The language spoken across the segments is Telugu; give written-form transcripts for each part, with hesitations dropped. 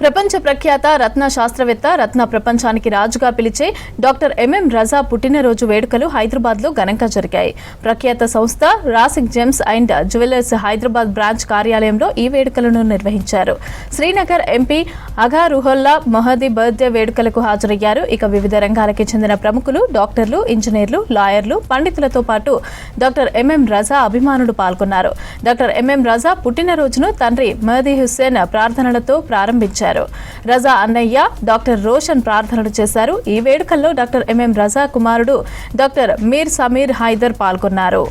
ప్రపంచ ప్రఖ్యాత రత్న శాస్త్రవేత్త రత్న ప్రపంచానికి రాజుగా పిలిచే డాక్టర్ ఎంఎం రజా పుట్టినరోజు వేడుకలు హైదరాబాద్ లో ఘనంగా జరిగాయి. ప్రఖ్యాత సంస్థ Rasik gems and jewellers Hyderabad branch కార్యాలయంలో ఈ వేడుకలను నిర్వహించారు. శ్రీనగర్ ఎంపీ అఘా రుహల్లా మహదీ బర్త్డే వేడుకలకు హాజరయ్యారు. ఇక వివిధ రంగాలకి చెందిన ప్రముఖులు, డాక్టర్లు, ఇంజనీర్లు, లాయర్లు, పండితులతో పాటు డాక్టర్ ఎంఎం రజా అభిమానులు పాల్గొన్నారు. డాక్టర్ ఎంఎం రజా పుట్టినరోజును తండ్రి మహదీ హుస్సేన్ ప్రార్థనలతో ప్రారంభించారు. రజా అన్నయ్య డాక్టర్ రోషన్ ప్రార్థనలు చేశారు. ఈ వేడుకల్లో డాక్టర్ ఎంఎం రజా కుమారుడు డాక్టర్ మీర్ సమీర్ హైదర్ పాల్గొన్నారు.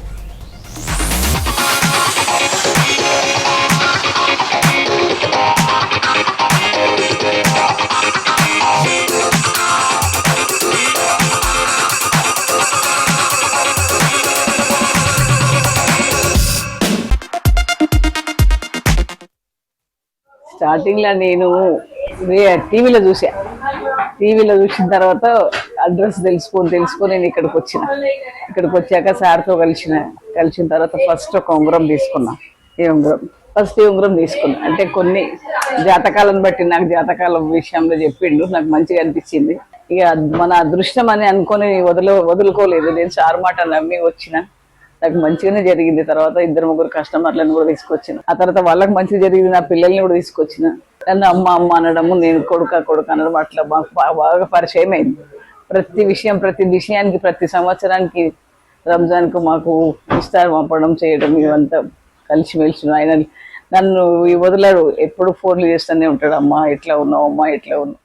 స్టార్టింగ్ లో నేను టీవీలో చూసిన తర్వాత అడ్రస్ తెలుసుకొని నేను ఇక్కడికి వచ్చాక సార్తో కలిసిన తర్వాత ఫస్ట్ ఒక ఉంగరం తీసుకున్నా. ఈ ఉంగరం తీసుకున్నా అంటే కొన్ని జాతకాలను బట్టి నాకు జాతకాల విషయంలో చెప్పిండు, నాకు మంచిగా అనిపించింది. ఇక మన అదృష్టం అని అనుకొని వదులుకోలేదు. నేను సార్ మాట నమ్మి వచ్చిన, నాకు మంచిగానే జరిగింది. తర్వాత 2-3 కస్టమర్లను కూడా తీసుకొచ్చిన. ఆ తర్వాత వాళ్ళకి మంచిగా జరిగింది. నా పిల్లల్ని కూడా తీసుకొచ్చిన. నన్ను అమ్మ అనడము, నేను కొడుక అనడం, అట్లా మాకు బాగా పరిచయం అయింది. ప్రతి విషయానికి ప్రతి సంవత్సరానికి రంజాన్కు మాకు ఇఫ్తార్ పంపడం చేయడం ఇవంతా కలిసిమెలిసి ఆయన నన్ను వదలడు. ఎప్పుడు ఫోన్లు చేస్తూనే ఉంటాడు. అమ్మా ఎట్లా ఉన్నావు, అమ్మా ఎట్లా ఉన్నావు.